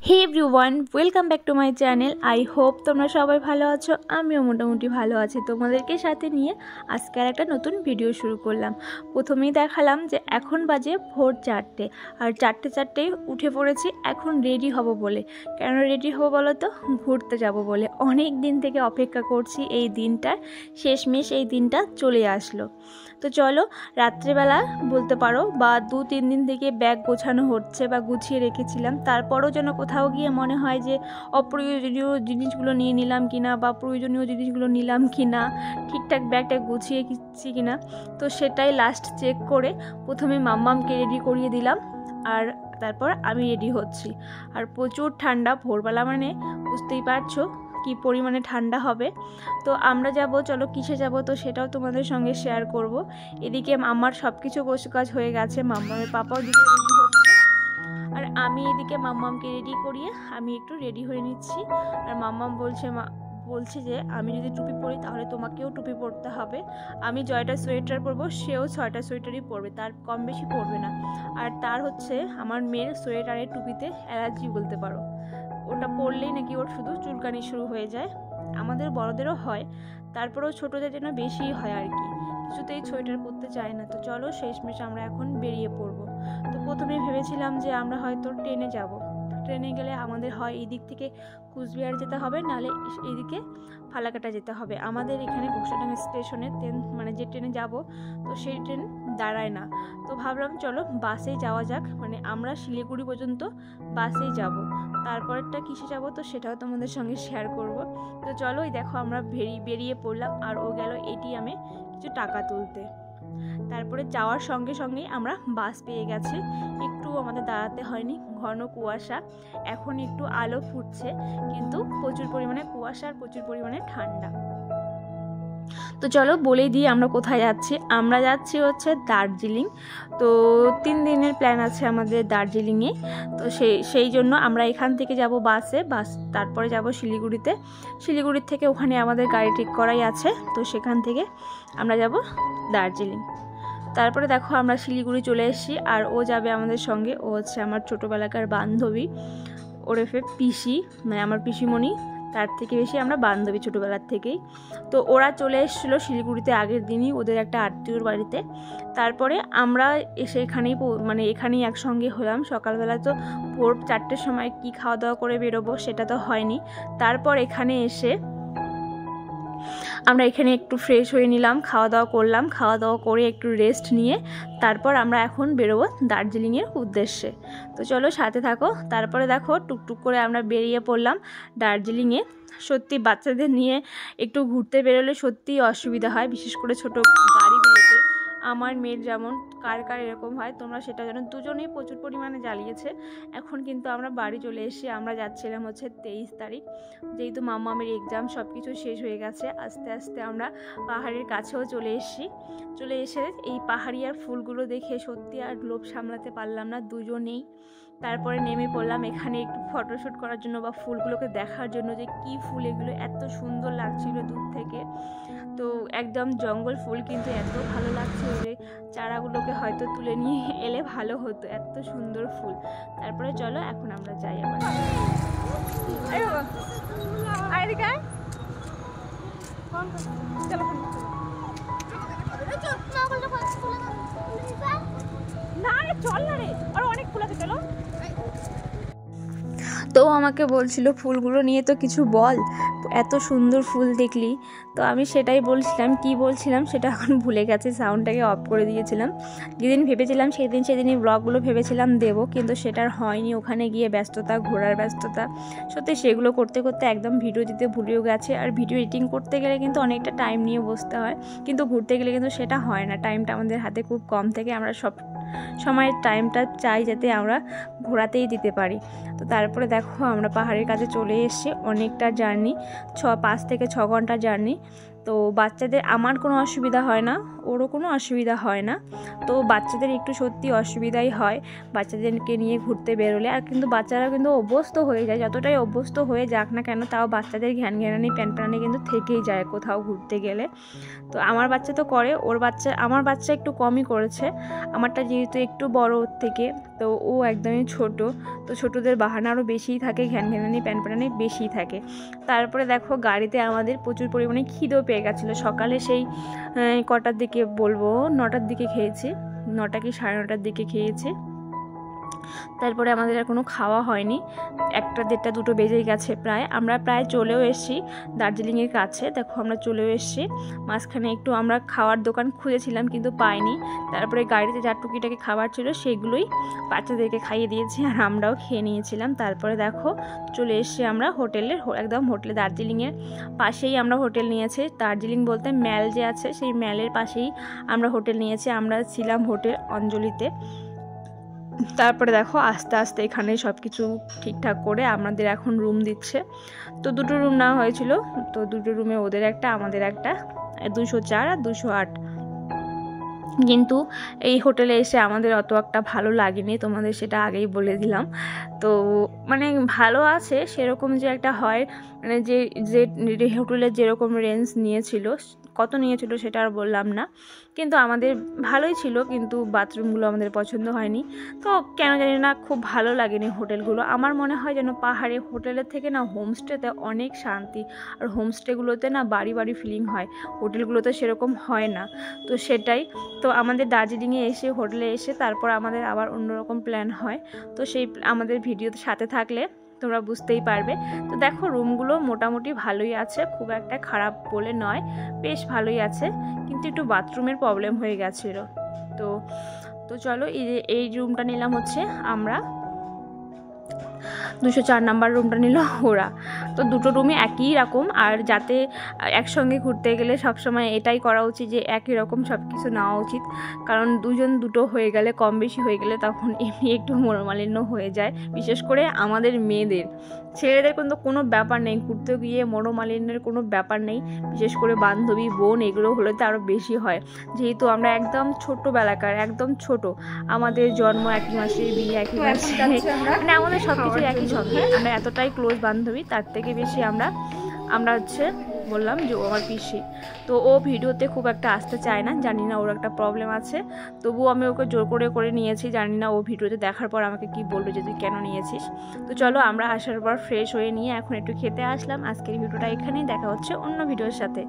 Hey everyone, welcome back to my channel. I hope তোমরা সবাই ভালো আছো। আমিও মোটামুটি ভালো আছি। তোমাদেরকে সাথে নিয়ে আজকে আর একটা নতুন ভিডিও শুরু করলাম। প্রথমেই দেখালাম যে এখন বাজে ভোর 4টে, আর 4টেই উঠে পড়েছি এখন রেডি হব বলে। কেন রেডি হব বলো তো? ঘুরতে যাব বলে। অনেক দিন থেকে অপেক্ষা করছি এই দিনটার, শেষমেশ এই দিনটা চলে আসলো। তো চলো, রাত্রেবেলা বলতে পারো বা 2-3 দিন থেকে ব্যাগ গোছানো হচ্ছে বা গুছিয়ে রেখেছিলাম। তারপরও যেন কোথাও গিয়ে মনে হয় যে অপ্রয়োজনীয় জিনিসগুলো নিয়ে নিলাম কিনা বা প্রয়োজনীয় জিনিসগুলো নিলাম কিনা, ঠিকঠাক ব্যাগটা গুছিয়ে কিচ্ছি কিনা। তো সেটাই লাস্ট চেক করে প্রথমে মাম্মামকে রেডি করিয়ে দিলাম, আর তারপর আমি রেডি হচ্ছি। আর প্রচুর ঠান্ডা, ভোরবেলা মানে বুঝতেই পারছো কি পরিমাণে ঠান্ডা হবে। তো আমরা যাব, চলো কিসে যাব তো সেটাও তোমাদের সঙ্গে শেয়ার করব। এদিকে আমার সব কিছু কাজ হয়ে গেছে, মাম্মামের পাপাও দিকে রেডি হচ্ছে, আর আমি এদিকে মাম্মামকে রেডি করিয়ে আমি একটু রেডি হয়ে নিচ্ছি। আর মাম্মাম বলছে যে আমি যদি টুপি পরি তাহলে তোমাকেও টুপি পরতে হবে। আমি 6টা সোয়েটার পরবো, সেও 6টা সোয়েটারই পরবে, তার কম বেশি পরবে না। আর তার হচ্ছে আমার মেয়ের সোয়েটারের টুপিতে অ্যালার্জি বলতে পারো, ওটা পরলেই নাকি ওর শুধু চুলকানি শুরু হয়ে যায়। আমাদের বড়দেরও হয়, তারপরেও ছোটদের জন্য বেশি হয় আর কি, কিছুতেই সোয়েটার পরতে চায় না। তো চলো শেষমেশ আমরা এখন বেরিয়ে পড়বো। তো প্রথমে ভেবেছিলাম যে আমরা হয়তো ট্রেনে যাব। ট্রেনে গেলে আমাদের হয় এই দিক থেকে কুচবিহার যেতে হবে, নাহলে এইদিকে ফালাকাটা যেতে হবে। আমাদের এখানে ঘোষাডাঙ্গা স্টেশনে ট্রেন মানে যে ট্রেনে যাব তো সেই ট্রেন দাঁড়ায় না। তো ভাবলাম চলো বাসেই যাওয়া যাক, মানে আমরা শিলিগুড়ি পর্যন্ত বাসেই যাব। তারপরটা কিসে যাব তো সেটাও তোমাদের সঙ্গে শেয়ার করব। তো চলো, এই দেখো আমরা বেরিয়ে পড়লাম, আর ও গেল এটিএমে কিছু টাকা তুলতে। তারপরে যাওয়ার সঙ্গে সঙ্গেই আমরা বাস পেয়ে গেছি, একটু আমাদের দাঁড়াতে হয়নি। ঘন কুয়াশা, এখন একটু আলো ফুটছে, কিন্তু প্রচুর পরিমাণে কুয়াশা আর প্রচুর পরিমাণে ঠান্ডা। তো চলো বলেই দিই আমরা কোথায় যাচ্ছি। আমরা যাচ্ছি হচ্ছে দার্জিলিং। তো 3 দিনের প্ল্যান আছে আমাদের দার্জিলিংয়ে। তো সেই জন্য আমরা এখান থেকে যাব বাসে, তারপরে যাব শিলিগুড়িতে। শিলিগুড়ির থেকে ওখানে আমাদের গাড়ি ঠিক করাই আছে, তো সেখান থেকে আমরা যাব দার্জিলিং। তারপরে দেখো আমরা শিলিগুড়ি চলে এসেছি, আর ও যাবে আমাদের সঙ্গে। ও হচ্ছে আমার ছোটোবেলাকার বান্ধবী, ওরফে পিসি, মানে আমার পিসিমণি, তার থেকে বেশি আমরা বান্ধবী ছোটোবেলার থেকেই। তো ওরা চলে এসেছিলো শিলিগুড়িতে আগের দিনই ওদের একটা আত্মীয়র বাড়িতে। তারপরে আমরা এসে এখানেই একসঙ্গে হলাম। সকালবেলা তো ভোর 4টের সময় কি খাওয়া দাওয়া করে বেরোবো সেটা তো হয়নি। তারপর এখানে এসে আমরা এখানে একটু ফ্রেশ হয়ে নিলাম, খাওয়া দাওয়া করলাম, খাওয়া দাওয়া করে একটু রেস্ট নিয়ে তারপর আমরা এখন বেরোবো দার্জিলিংয়ের উদ্দেশ্যে। তো চলো সাথে থাকো। তারপরে দেখো টুকটুক করে আমরা বেরিয়ে পড়লাম দার্জিলিংয়ে। সত্যি বাচ্চাদের নিয়ে একটু ঘুরতে বেরোলে সত্যিই অসুবিধা হয়, বিশেষ করে ছোটো গাড়িগুলোতে। আমার মেয়ের যেমন কার এরকম হয় তোমরা সেটা জানো। দুজনেই প্রচুর পরিমাণে জ্বালিয়েছে। এখন কিন্তু আমরা বাড়ি চলে এসেছি। আমরা যাচ্ছিলাম হচ্ছে 23 তারিখ, যেহেতু মাম্মামের এক্সাম সব কিছু শেষ হয়ে গেছে। আস্তে আস্তে আমরা পাহাড়ের কাছেও চলে এসে এই পাহাড়ি আর ফুলগুলো দেখে সত্যি আর লোভ সামলাতে পারলাম না দুজনেই। তারপরে নেমে পড়লাম এখানে একটু ফটোশ্যুট করার জন্য বা ফুলগুলোকে দেখার জন্য যে কি ফুল এগুলো, এত সুন্দর লাগছিল দূর থেকে। তো একদম জঙ্গল ফুল, কিন্তু এত ভালো লাগছে যে চারাগুলোকে হয়তো তুলে নিয়ে এলে ভালো হতো, এত সুন্দর ফুল। তারপরে চলো এখন আমরা যাই আবার। না রে চল না রে, আর অনেক ফুল আছে, চলো। তো আমাকে বলছিল ফুলগুলো নিয়ে তো কিছু বল, এত সুন্দর ফুল দেখলি। তো আমি সেটাই বলছিলাম, কি বলছিলাম সেটা এখন ভুলে গেছি, সাউন্ডটাকে অফ করে দিয়েছিলাম। যেদিন ভেবেছিলাম সেদিনই ব্লগগুলো ভেবেছিলাম দেবো, কিন্তু সেটার হয়নি। ওখানে গিয়ে ব্যস্ততা, ঘোরার ব্যস্ততা, সত্যি সেগুলো করতে করতে একদম ভিডিও দিতে ভুলেও গেছে। আর ভিডিও এডিটিং করতে গেলে কিন্তু অনেকটা টাইম নিয়ে বসতে হয়, কিন্তু ঘুরতে গেলে কিন্তু সেটা হয় না। টাইমটা আমাদের হাতে খুব কম থেকে আমরা সব সময় টাইমটা চাই যাতে আমরা ঘোরাতেই দিতে পারি। তো তারপরে দেখো আমরা পাহাড়ের কাছে চলে এসেছি, অনেকটা জার্নি, 5 থেকে 6 ঘন্টা জার্নি। তো তো বাচ্চাদের আমার কোনো অসুবিধা হয় না, ওরও কোনো অসুবিধা হয় না। তো বাচ্চাদের একটু সত্যি অসুবিধাই হয় বাচ্চাদেরকে নিয়ে ঘুরতে বেরোলে। আর কিন্তু বাচ্চারা কিন্তু অভ্যস্ত হয়ে যায়, যতটাই অভ্যস্ত হয়ে যাক না কেন তাও বাচ্চাদের ঘ্যানঘ্যানানি প্যানপ্যানানি কিন্তু থেকেই যায় কোথাও ঘুরতে গেলে। তো আমার বাচ্চা তো করে, আমার বাচ্চা একটু কমই করেছে, আমারটা যেহেতু একটু বড় ওর থেকে, তো ও একদমই ছোট, তো ছোটদের বাহানা আরও বেশিই থাকে, ঘ্যানঘ্যানানি প্যানপ্যানানি বেশিই থাকে। তারপরে দেখো গাড়িতে আমাদের প্রচুর পরিমাণে খিদেও পেয়ে গেছিলো। সকালে সেই কটার দিকে বলবো, 9টার দিকে খেয়েছি, 9টা কি 9:30টার দিকে খেয়েছি। তারপরে আমাদের আর কোনো খাওয়া হয়নি, 1টা 1:30 2টো বেজেই গেছে প্রায়। আমরা প্রায় চলেও এসেছি দার্জিলিংয়ের কাছে। দেখো আমরা চলেও এসেছি, মাঝখানে একটু আমরা খাওয়ার দোকান খুঁজেছিলাম কিন্তু পাইনি। তারপরে গাড়িতে যা টুকিটাকি খাবার ছিল সেগুলোই বাচ্চাদেরকে খাইয়ে দিয়েছি আর আমরাও খেয়ে নিয়েছিলাম। তারপরে দেখো চলে এসেছি আমরা একদম হোটেলে, দার্জিলিংয়ের পাশেই আমরা হোটেল নিয়েছি। দার্জিলিং বলতে ম্যাল যে আছে সেই ম্যালের পাশেই আমরা হোটেল নিয়েছি। আমরা ছিলাম হোটেল অঞ্জলিতে। তারপরে দেখো আস্তে আস্তে এখানে সব কিছু ঠিকঠাক করে আমাদের এখন রুম দিচ্ছে। তো 2টো রুম নেওয়া হয়েছিল, তো 2টো রুমে ওদের একটা আমাদের একটা, 204 আর 208। কিন্তু এই হোটেলে এসে আমাদের অত একটা ভালো লাগেনি, তোমাদের সেটা আগেই বলে দিলাম। তো মানে ভালো আছে সেরকম যে একটা হয়, মানে যে হোটেলের যেরকম রেঞ্জ নিয়েছিল, কত নিয়েছিল সেটা আর বললাম না, কিন্তু আমাদের ভালোই ছিল, কিন্তু বাথরুমগুলো আমাদের পছন্দ হয়নি। তো কেন জানি না খুব ভালো লাগেনি হোটেলগুলো। আমার মনে হয় যেন পাহাড়ে হোটেলের থেকে না হোমস্টেতে অনেক শান্তি, আর হোমস্টেগুলোতে না বাড়ি বাড়ি ফিলিং হয়, হোটেলগুলোতে সেরকম হয় না। তো সেটাই, তো আমাদের দার্জিলিংয়ে এসে হোটেলে এসে তারপর আমাদের আবার অন্যরকম প্ল্যান হয়। তো সেই আমাদের ভিডিওতে সাথে থাকলে তোমরা বুঝতেই পারবে। তো দেখো রুমগুলো মোটামুটি ভালোই আছে, খুব একটা খারাপ বলে নয়, বেশ ভালোই আছে, কিন্তু একটু বাথরুমের প্রবলেম হয়ে গেছিলো। তো চলো এই রুমটা নিলাম হচ্ছে আমরা, 204 নাম্বার রুমটা নিল ওরা। তো 2টো রুমই একই রকম, আর যাতে একসঙ্গে ঘুরতে গেলে সবসময় এটাই করা উচিত যে একই রকম সব কিছু নেওয়া উচিত, কারণ 2 হয়ে গেলে, কম বেশি হয়ে গেলে তখন এমনি একটু মনোমালিন্য হয়ে যায়, বিশেষ করে আমাদের মেয়েদের। ছেলেদের কিন্তু কোনো ব্যাপার নেই, ঘুরতে গিয়ে মনোমালিন্যের কোনো ব্যাপার নেই, বিশেষ করে বান্ধবী বোন এগুলো হলে তো আরও বেশি হয়, যেহেতু আমরা একদম ছোটোবেলাকার, একদম ছোট, আমাদের জন্ম একই মাসে, বিয়ে একই মাসে, মানে আমাদের সব কিছু একই সঙ্গে, আমরা এতটাই ক্লোজ বান্ধবী, তার থেকে বেশি আমরা হচ্ছে বললাম যে ও আমার পিসি। তো ও ভিডিওতে খুব একটা আসতে চায় না, জানি না ওর একটা প্রবলেম আছে, তবুও আমি ওকে জোর করে নিয়েছি। জানি না ও ভিডিওতে দেখার পর আমাকে কি বললো যে তুই কেন নিয়েছিস। তো চলো আমরা আসার পর ফ্রেশ হয়ে নিয়ে এখন একটু খেতে আসলাম। আজকের ভিডিওটা এখানেই, দেখা হচ্ছে অন্য ভিডিওর সাথে।